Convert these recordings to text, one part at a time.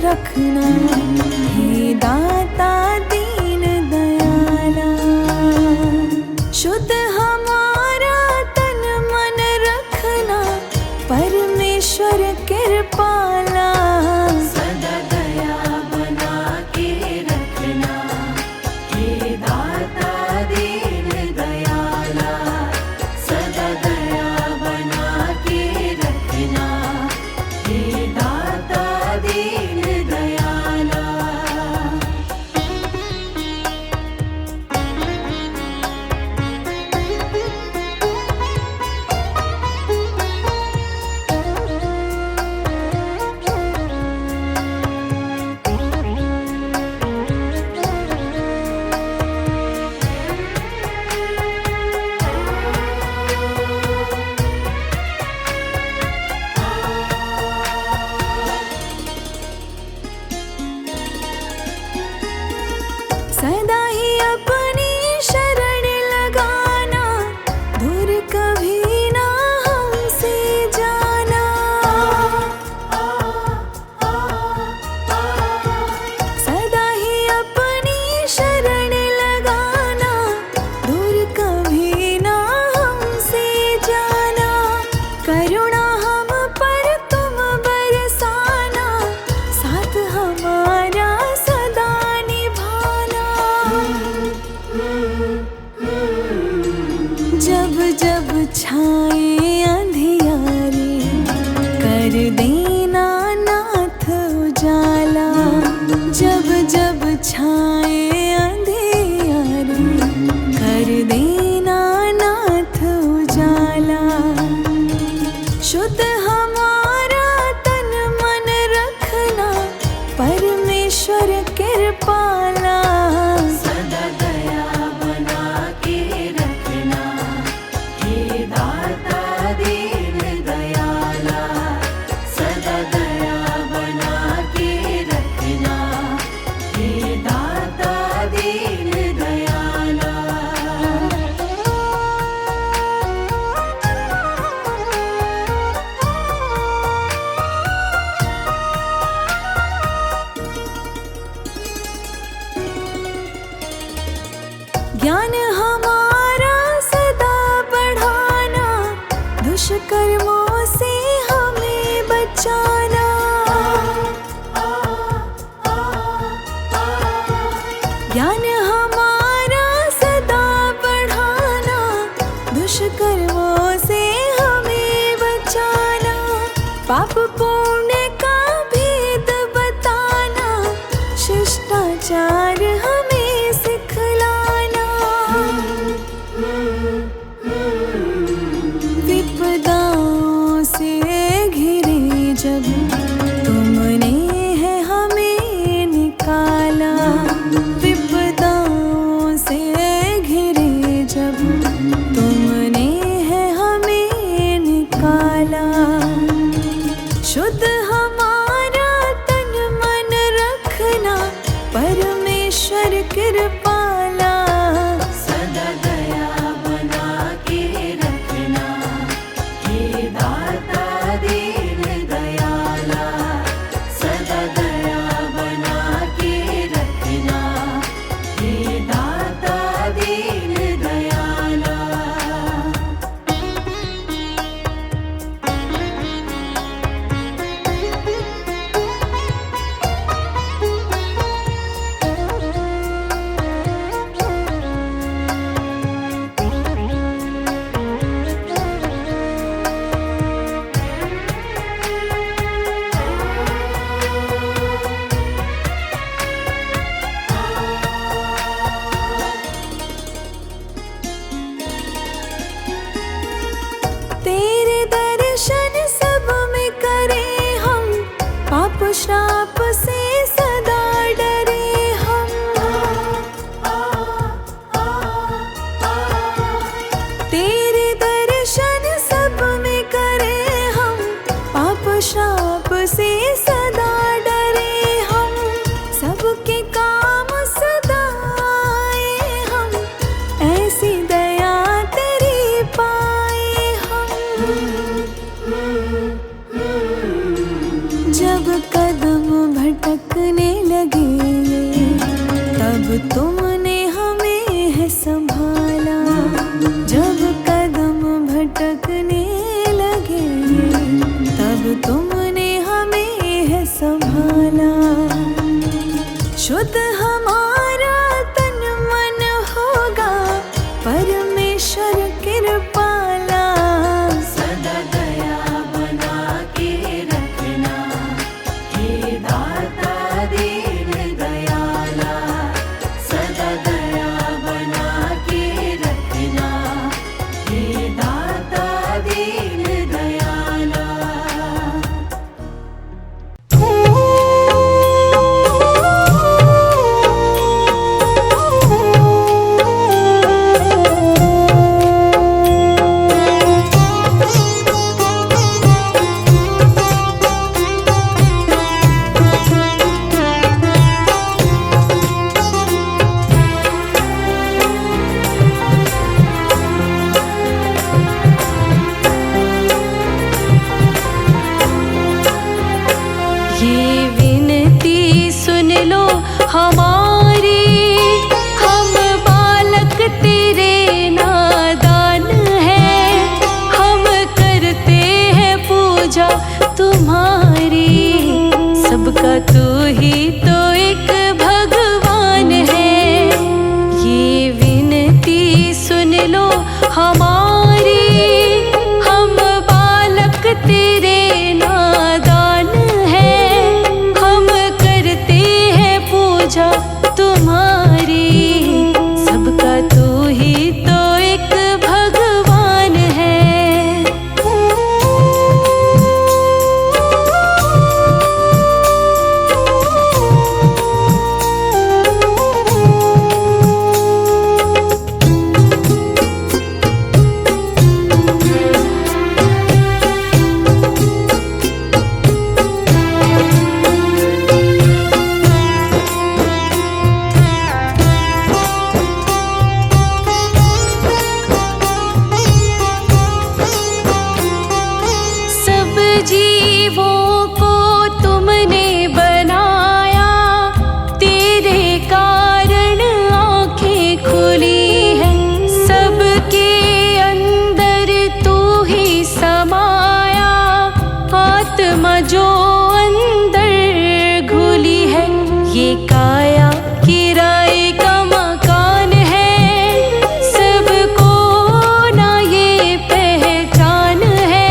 रखना, हे दाता दीन दयाला। शुद्ध हमारा तन मन रखना, परमेश्वर कृपाला। सदा दया बना के रखना, हे दाता दीन दयाला। सदा दया बना के रखना, हे दाता दीन दयाला। सदा ही अपनी शरण लगाना, दूर कभी ना हमसे जाना। सदा ही अपनी शरण लगाना, दूर कभी ना हमसे जाना। करुणा हम पर तुम बरसाना, साथ हमारा सदा निभाना। जब जब छाए अंधियारे, कर देना नाथ उजाला। जब जब छाए अंधियारे, कर देना नाथ उजाला। शुद्ध हमारा तन मन रखना, परमेश्वर कृपाला। सदा दया बना के रखना, हे दाता दीन दयाला। सदा दया बना के रखना, हे दाता दीन दयाला। ज्ञान हमारा सदा बढ़ाना, दुष्कर्मों से हमें बचाना। ज्ञान हमारा सदा बढ़ाना, दुष्कर्मों से हमें बचाना। पाप पुण्य का भेद बताना, शिष्टाचार हमें सिखलाना। विपदाओं से घिरे जब, तुमने है हमें निकाला। विपदाओं से घिरे जब, तुमने है हमें निकाला। शुद्ध हमारा तन मन रखना, परमेश्वर कृपाला। सदा दया बना के रखना, हे दाता दीन दयाला। सदा दया बना के रखना, हे दाता दीन दयाला। तेरे दर्शन सब में करें हम, पाप श्राप से सदा डरे हम। तेरे दर्शन सब में करें हम, पाप श्राप से सदा डरे हम। सबके काम सदा आए हम, ऐसी दया तेरी पाए हम। जब कदम भटक हमारी। हम बालक तेरे नादान हैं, हम करते हैं पूजा तुम्हारी। सबका तू ही तो एक भगवान है, ये विनती सुन लो हमारी। हम बालक तेरे नादान हैं, हम करते हैं पूजा तुम्हारी। सबका तू ही तो एक भगवान है। जीवों को तुमने बनाया, तेरे कारण आँखें खुली है। सबके अंदर तू ही समाया, आत्मा जो अंदर घुली है। ये काया किराए का मकान है, सबको ना ये पहचान है।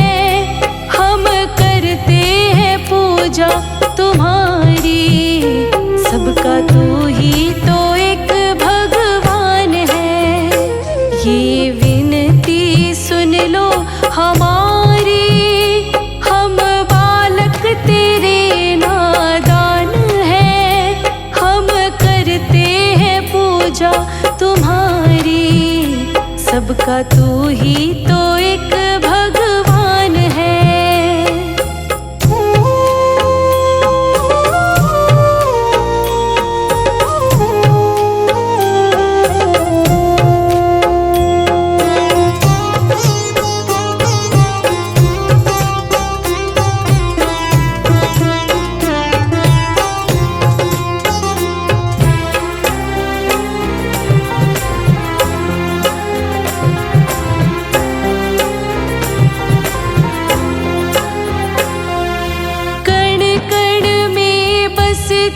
हम करते हैं पूजा तुम्हारी, सबका तू ही तो एक भगवान है। ये विनती सुन लो हमारी। हम बालक तेरे नादान हैं, हम करते हैं पूजा तुम्हारी। सबका तू ही तो एक भगवान है।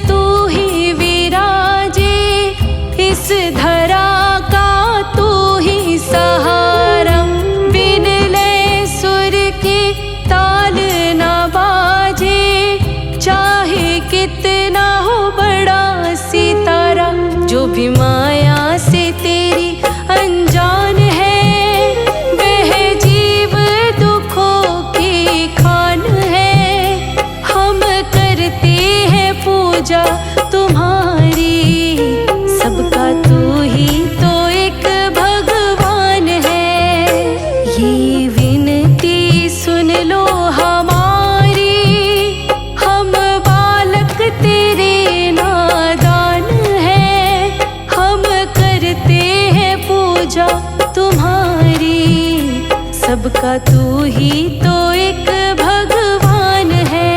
तू ही विराजे, इस धरा का तू ही सहारा। बिन लय सुर के ताल न बाजे, चाहे कितना हो बड़ा सितारा। जो भी माया से तेरी अनजान है, वह जीव दुखों की खान है। हम करते हैं पूजा तुम्हारी, सबका तू ही तो एक भगवान है। ये विनती सुन लो हमारी। हम बालक तेरे नादान हैं, हम करते हैं पूजा तुम्हारी। सबका तू ही तो एक भगवान है।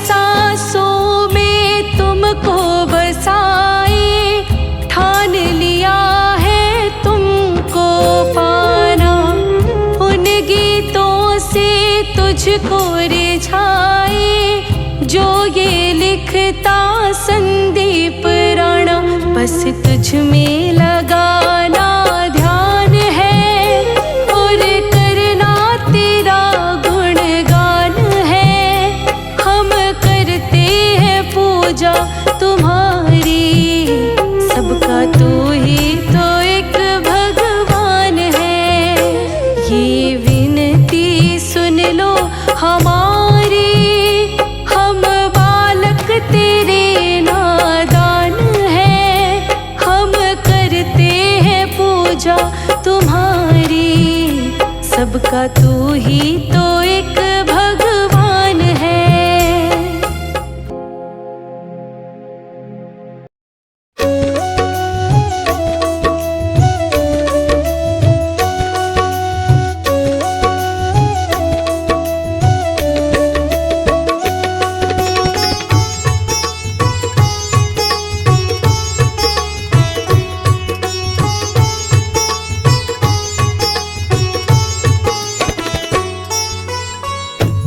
सांसों में तुमको बसाए, ठान लिया है तुमको पाना। उन गीतों से तुझको रिझाए, जो ये लिखता संदीप राणा। बस तुझ में लगाना ध्यान है, और करना तेरा गुणगान है। हम करते हैं पूजा तुम्हारी, सबका तू ही तो एक भगवान है। ये विनती सुन लो हमारी, हम बालक सबका तू ही तो एक भगवान है।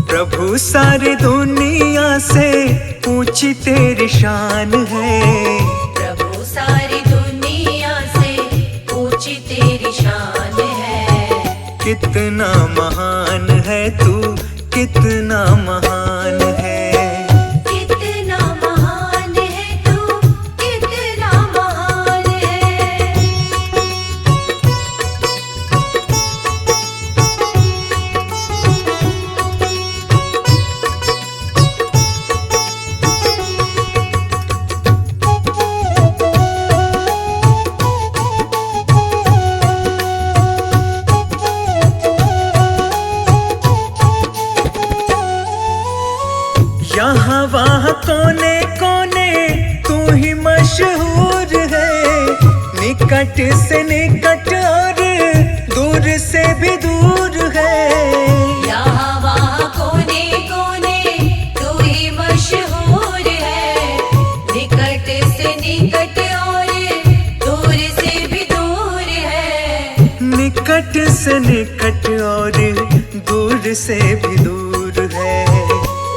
प्रभु सारी दुनिया से ऊंची तेरी शान है। प्रभु सारी दुनिया से ऊंची तेरी शान है। कितना महान है तू, कितना महान है। कितना महान है तू, कितना महान है। यहाँ वहाँ कोने कोने तू ही मशहूर है। निकट से निकट और दूर से भी दूर है। यहाँ वहाँ कोने कोने तू ही मशहूर है। निकट से निकट और दूर से भी दूर है। निकट से निकट और दूर से भी दूर है।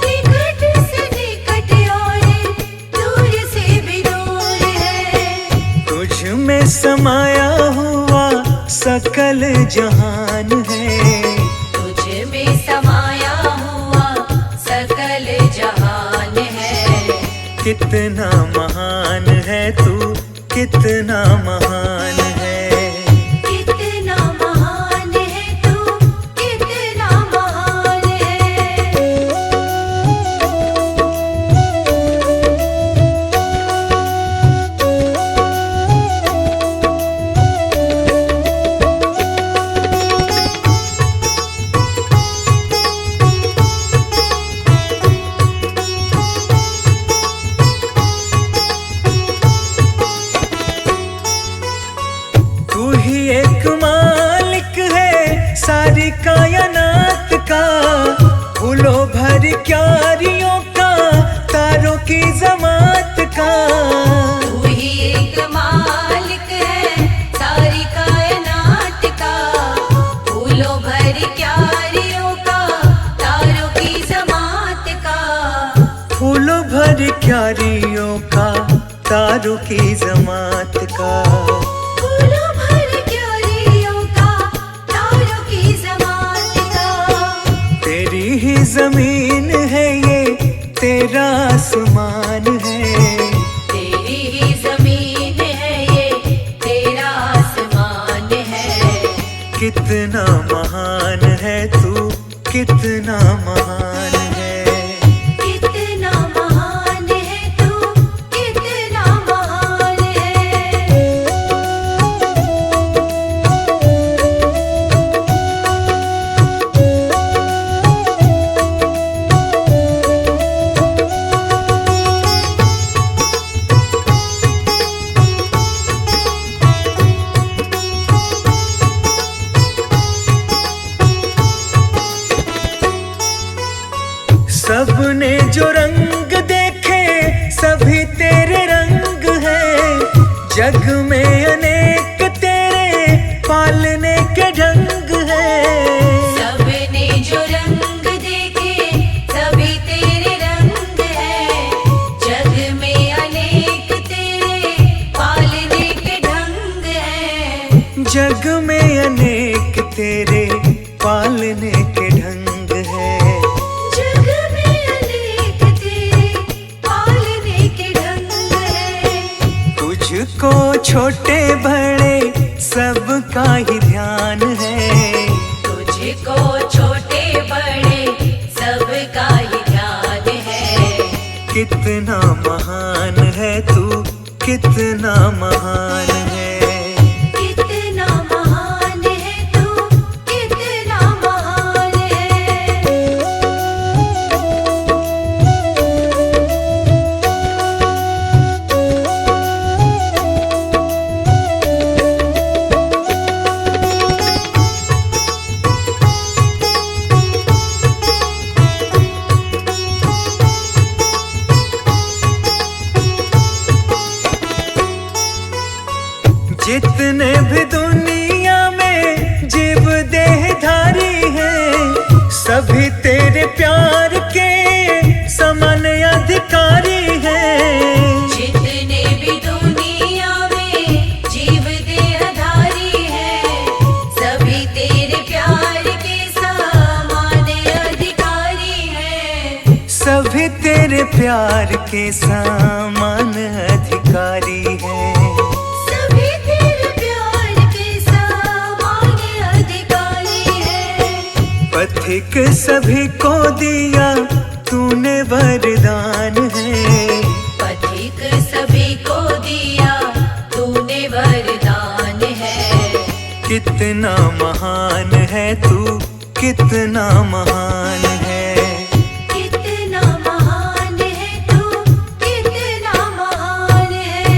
निकट से निकट और दूर से भी दूर है। तुझ में समाया हुआ सकल जहान है। तुझ में समाया हुआ सकल जहान है। कितना महान है तू, कितना महान है। कितना महान है तू, कितना महान है। तू ही एक मालिक है सारी कायनात का। फूलों भर क्यारियों का, तारों की जमात का। तू ही एक मालिक है सारी कायनात का। फूलों भर क्यारियों का, तारों की जमात का। फूलों भर क्यारियों का, तारों की जमात का। फूलों भर क्यारियों का, तारों की जमात का। तेरी ही जमीन है ये, तेरा आसमान है। तेरी ही जमीन है ये, तेरा आसमान है। कितना महान है तू, कितना महान है। कितना महान है तू, कितना महान है। सबने जो रंग देखे सभी तेरे रंग हैं। जग में अनेक तेरे पालने के ढंग हैं। सबने जो रंग देखे सभी तेरे रंग है। जग में अनेक तेरे पालने के ढंग है। जग में अनेक तेरे पालने के ढंग हैं। जग में अनेक तेरे पालने के ढंग है। तुझको छोटे बड़े सबका ही ध्यान है। तुझको छोटे बड़े सबका ही ध्यान है। कितना महान है तू, कितना महान है। कितना महान है तू, कितना महान जितने भी दुनिया में जीव देहधारी हैं, सभी तेरे प्यार के समान अधिकारी हैं। जितने भी दुनिया में जीव देहधारी हैं, सभी तेरे प्यार के समान अधिकारी हैं। सभी तेरे प्यार के समान अधिकारी हैं। सभी तेरे प्यार के समान अधिकारी हैं। पथिक सभी को दिया तूने वरदान है। पथिक सभी को दिया तूने वरदान है। कितना महान है तू, कितना महान है। कितना महान है तू, कितना महान है।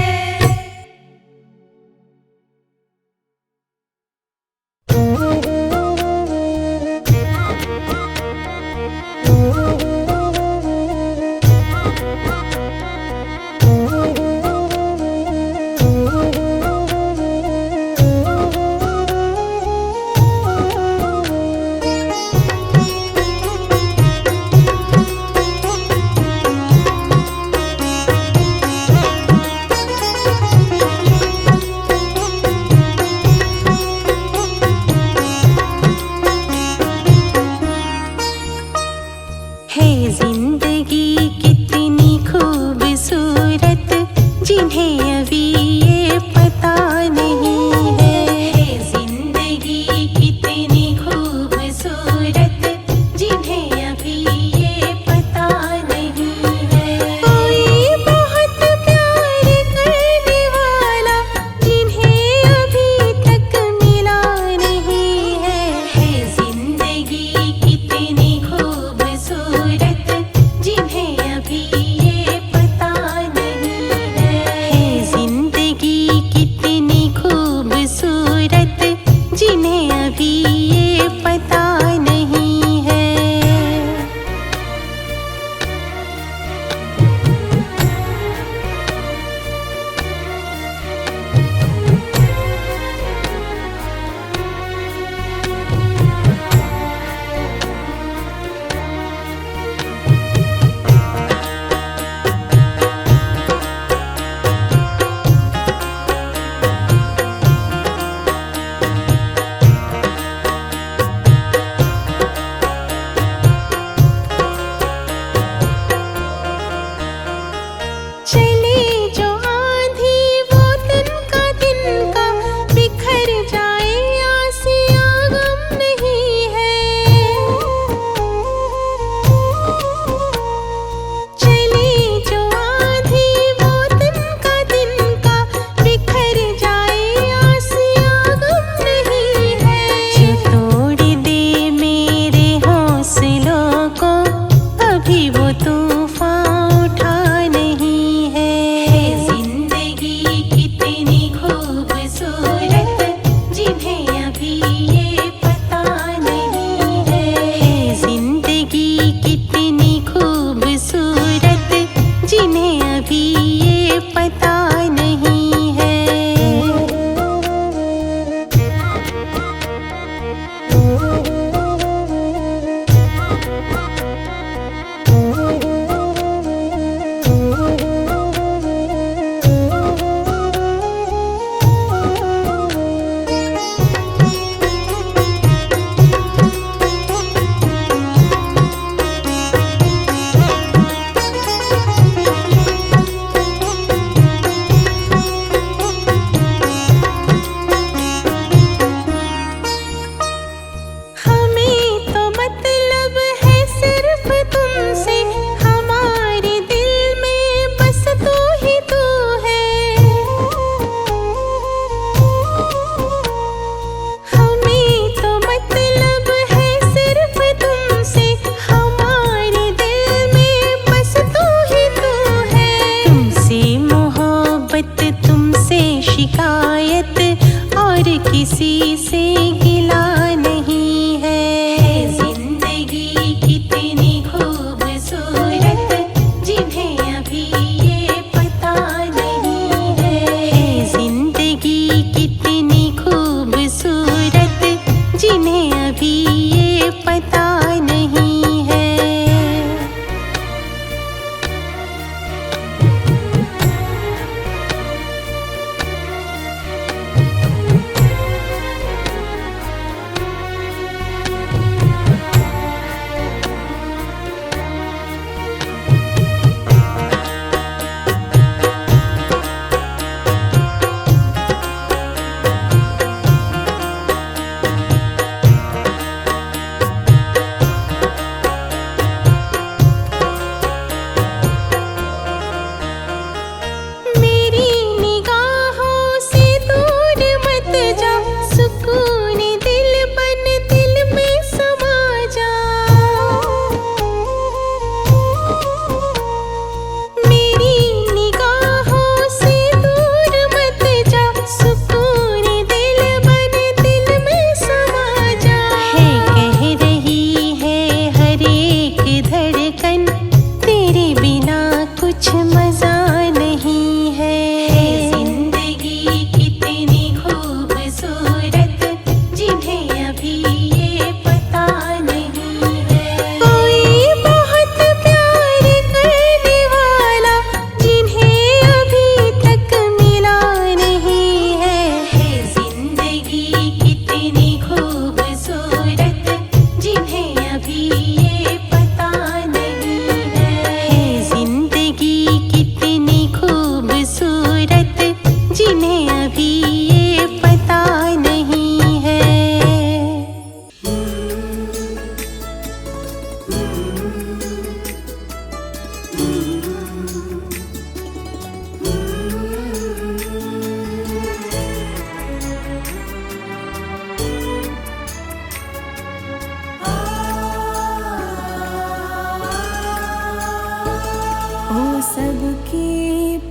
सबके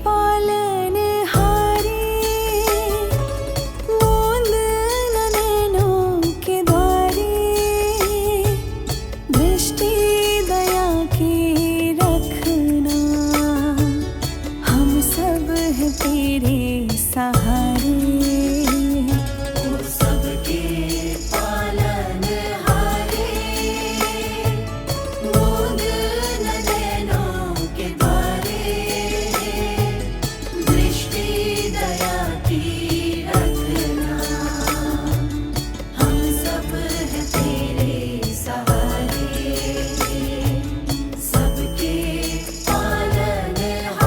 पालनहारी, बूंद नैनों के द्वारे, दृष्टि दया की रखना, हम सब हैं तेरे सहारे। सबके पालनहारे, बूंद नैनों के द्वारे, दृष्टि दया की रखना, हम सब हैं तेरे सहारे। सबके पालनहारे,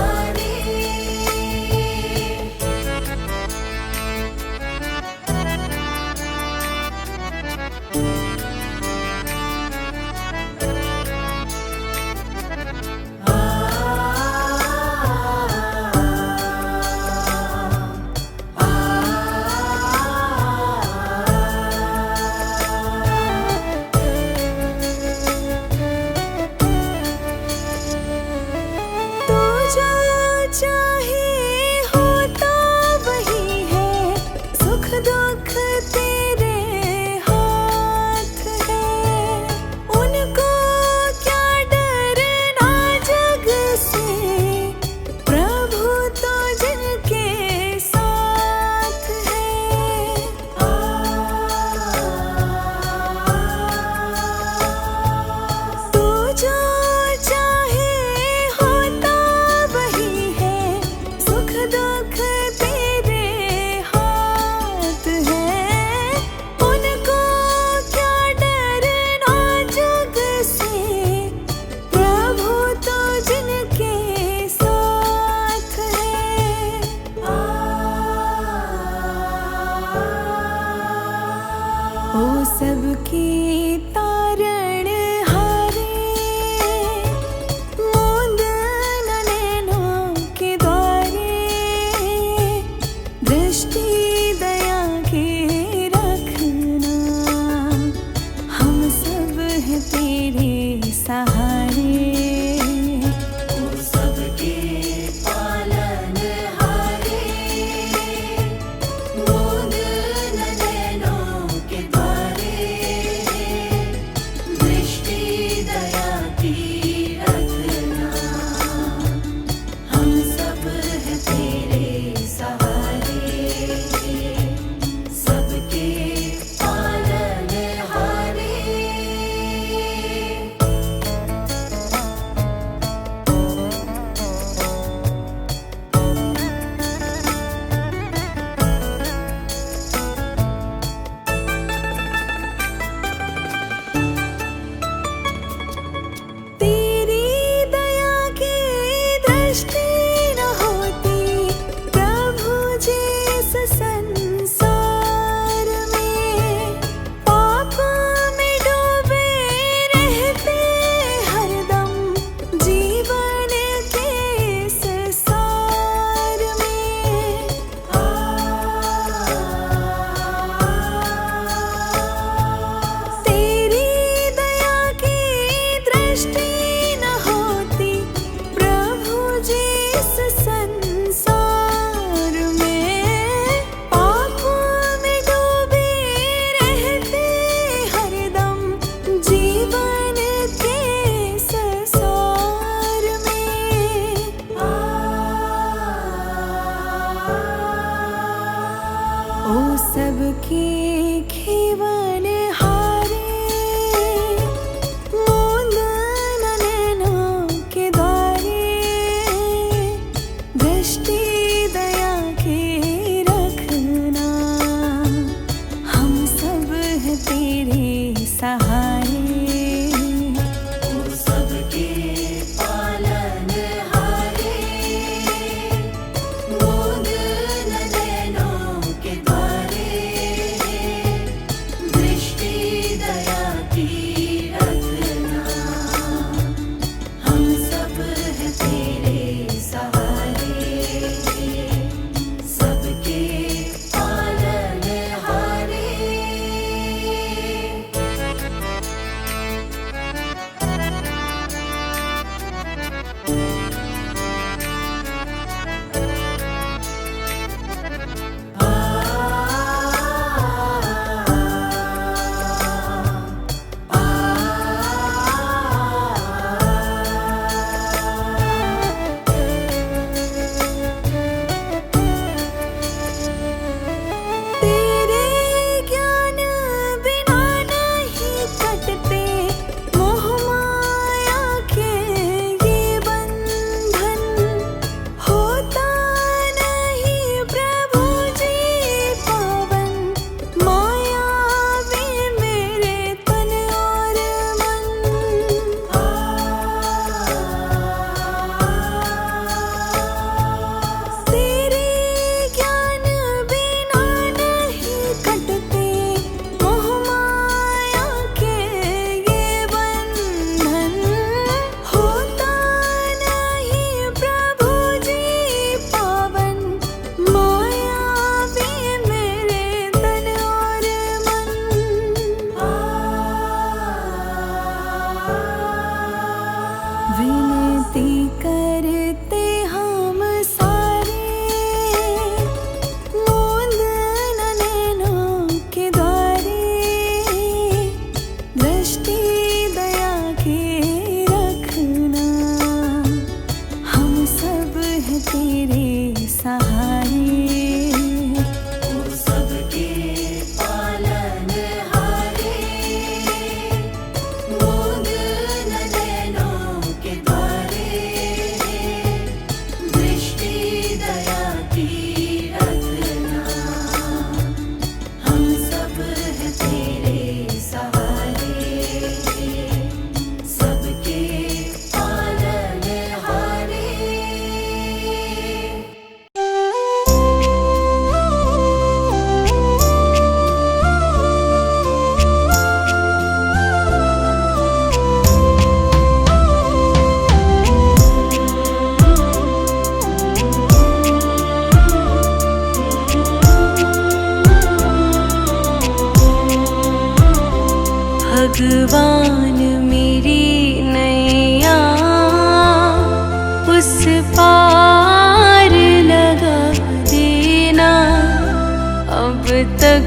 तू जो चाहे होता वही है, सुख दुख तेरे हाथ है। उनको क्या डरना जग से, प्रभु तो जिनके साथ है। तू जो चाहे होता वही है, सुख दुख तेरे हाथ है। उनको क्या डरना जग से, प्रभु तो जिनके साथ है। ओ सबके तारण हारे, बूंद नैनों के द्वारे, दृष्टि दया के रखना, हम सब हैं तेरे सहारे। सबके पालनहारे, बूंद नैनों के द्वारे, दृष्टि दया की रखना, हम सब हैं तेरे सहारे। सबके पालनहारे,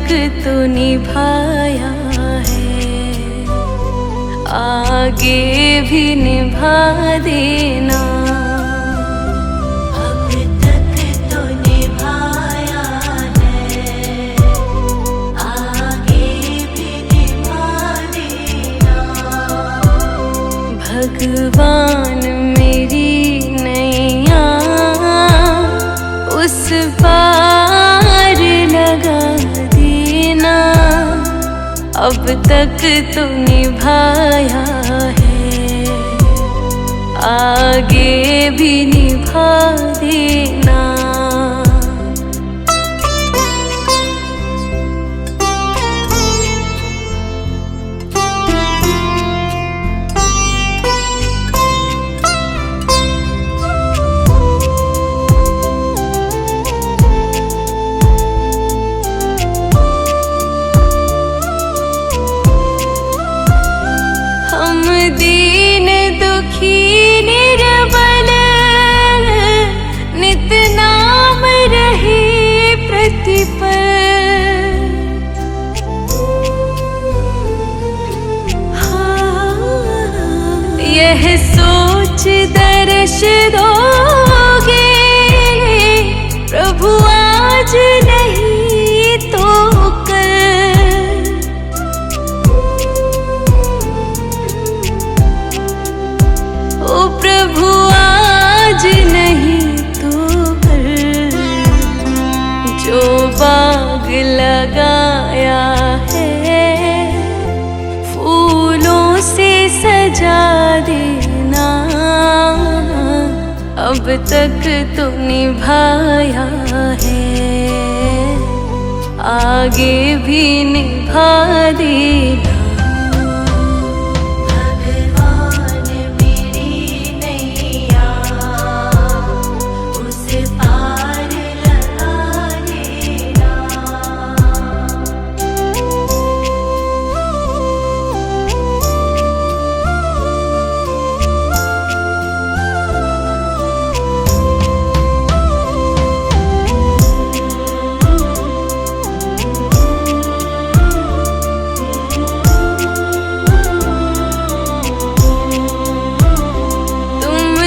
तक तो निभाया है, आगे भी निभा देना। अब तक तो निभाया है, आगे भी निभा देना। भगवान मेरी नैया उस पार लगा देना। अब तक तो निभाया है, आगे भी निभा देना। दीन दुखी निर्बल नित नाम रहे प्रतिपल। यह सोच दर्श दोगे प्रभु आज नहीं तो कल। प्रभु आज नहीं तो कल, जो बाग लगाया है फूलों से सजा देना। अब तक तो निभाया है, आगे भी निभा देना।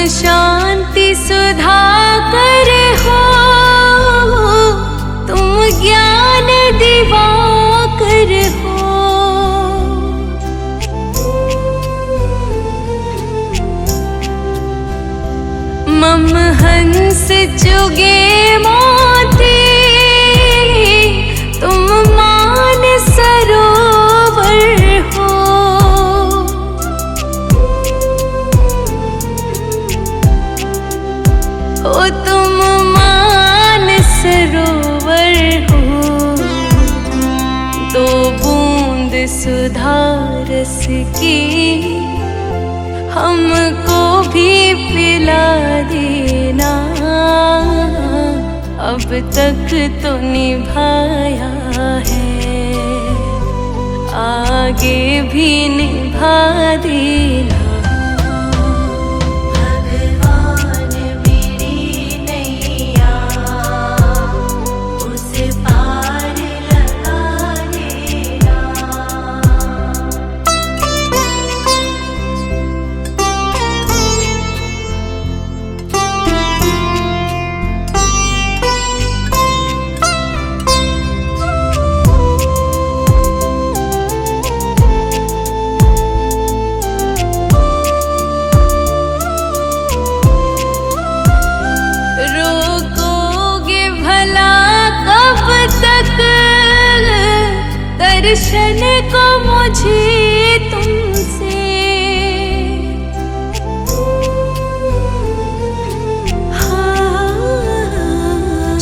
शांति सुधा कर हो, तुम ज्ञान दिवाकर हो। मम हंस चुगे मोती, तुम मान सरोवर हो। ओ तुम मान सरोवर हो, दो बूंद सुधा रस की हमको भी पिला देना। अब तक तो निभाया है, आगे भी निभा देना। दर्शन को मुझे तुमसे,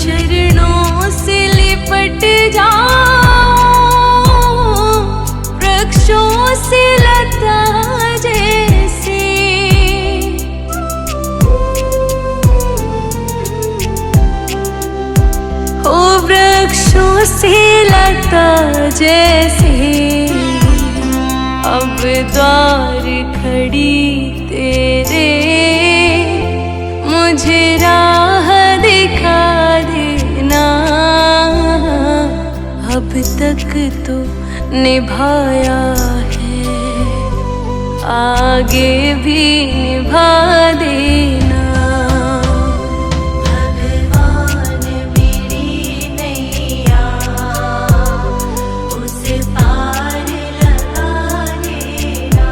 चरणों से लिपट जाओ वृक्षों से लता जैसे। हो वृक्षों से लता जैसे, अब द्वार खड़ी तेरे, मुझे राह दिखा देना। अब तक तो निभाया है, आगे भी निभा देना। भगवान मेरी नैया उस पार लगा देना।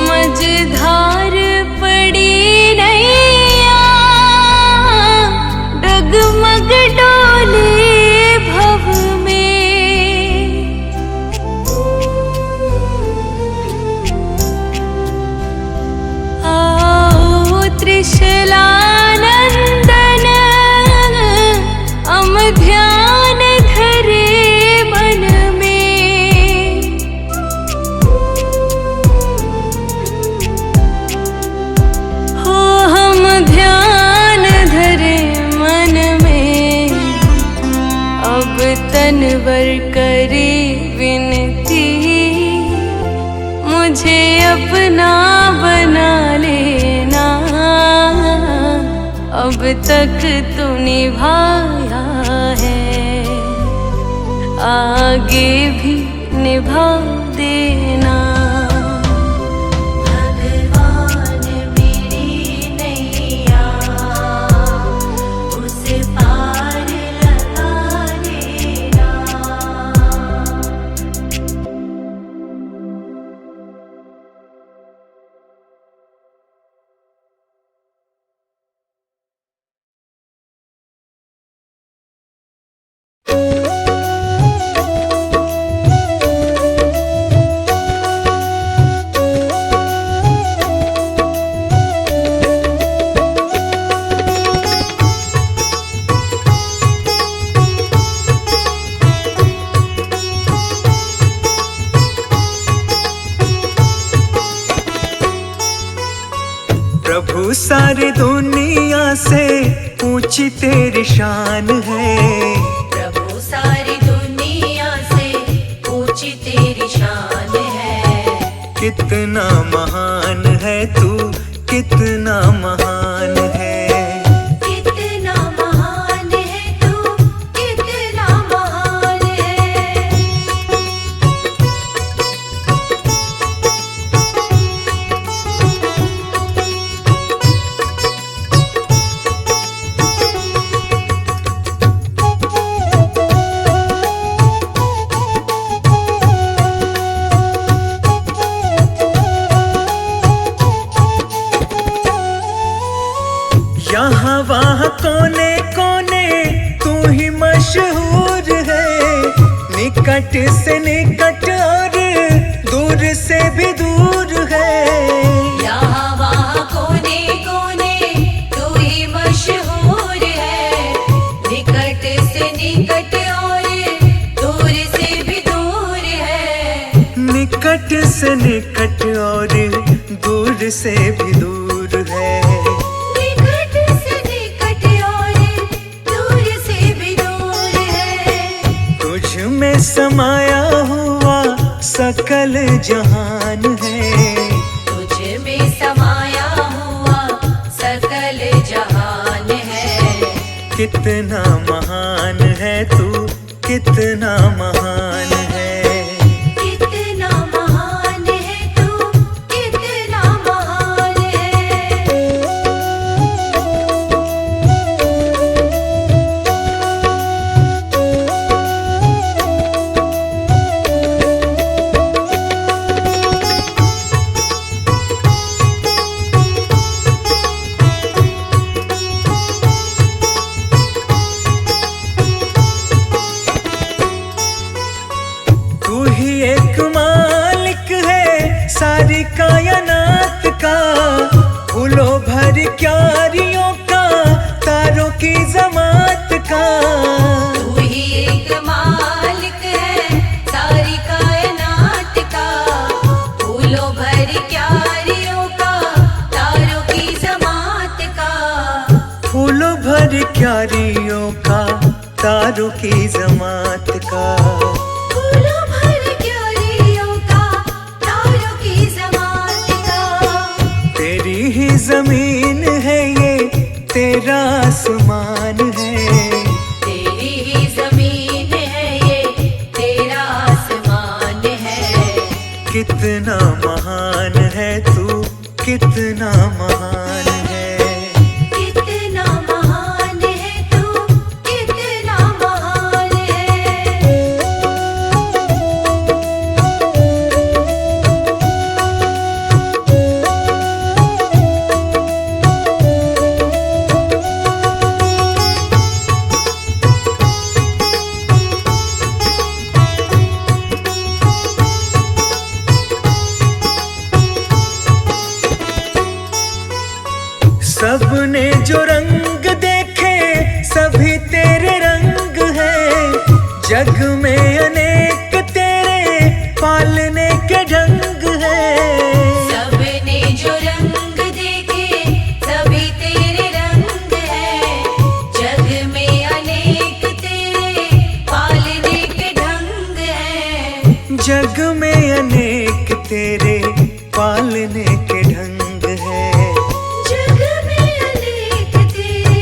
मझधार पड़ी नैया, डगमग डोले भव में। आओ त्रिशलानंदन, हम ध्यान धरे मन में। हो हम ध्यान धरे मन में, अब तनवर करे विनती, मुझे अपना बना लेना। अब तक तो निभाया है, आगे भी निभा देना। भगवान मेरी नैया उस पार लगा देना। प्रभु सारी दुनिया से ऊंची तेरी शान है। प्रभु सारी दुनिया से ऊंची तेरी शान है। कितना महान है तू, कितना महान है। कितना महान है तू, कितना महान है। यहाँ वहाँ कोने कोने तू ही मशहूर है। निकट से निकट और दूर से भी दूर है। यहाँ वहाँ कोने कोने तू ही मशहूर है। निकट से निकट और दूर से भी दूर है। निकट से निकट और दूर से भी दूर है। निकट से निकट और दूर से भी दूर है। तुझ में समाया हुआ सकल जहान है। तुझ में समाया हुआ सकल जहान है। कितना महान है तू, कितना महान है। कितना महान है तू, कितना महान है। क्यारियों का, तारों की जमात का। तू ही एक मालिक है सारी कायनात का, फूलों भर क्यारियों का, तारों की तारों की जमात का। फूलों भर क्यारियों का तारों की जमात का। तेरी ही जमीन है ये, तेरा आसमान है। तेरी ही जमीन है ये, तेरा आसमान है। कितना महान है तू, कितना महान है। कितना महान है तू, कितना महान है। सबने जो रंग देखे सभी तेरे रंग हैं। जग में अनेक तेरे पालने के ढंग हैं। सबने जो रंग देखे सभी तेरे रंग हैं। जग में अनेक तेरे पालने के ढंग हैं। जग में अनेक तेरे पालने के ढंग हैं। जग में अनेक तेरे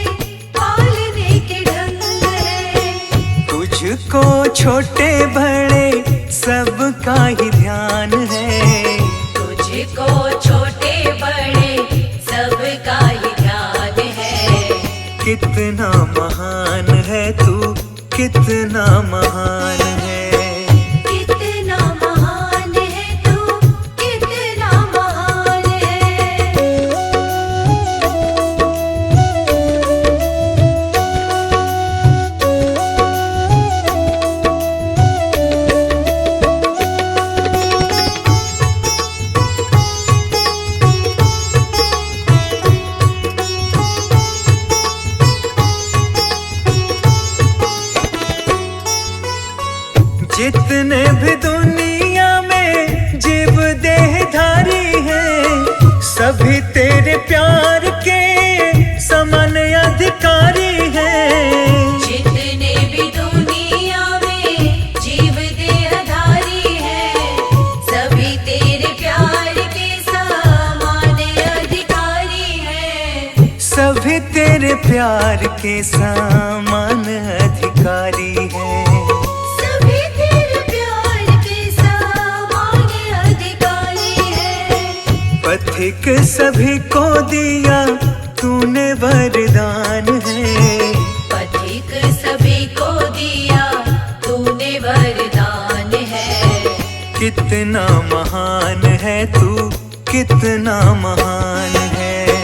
पालने के ढंग हैं। तुझको छोटे बड़े सबका ही ध्यान है। तुझको छोटे बड़े सबका ही ध्यान है। कितना महान है तू, कितना महान है। कितना महान है तू, कितना महान है। जितने भी दुनिया में जीव देहधारी हैं, सभी तेरे प्यार के समान अधिकारी हैं। जितने भी दुनिया में जीव देहधारी हैं, सभी तेरे प्यार के समान अधिकारी हैं। सभी तेरे प्यार के समान अधिकारी हैं। सभी तेरे प्यार के समान अधिकारी हैं। पथिक सभी को दिया तूने वरदान है। पथिक सभी को दिया तूने वरदान है। कितना महान है तू, कितना महान है।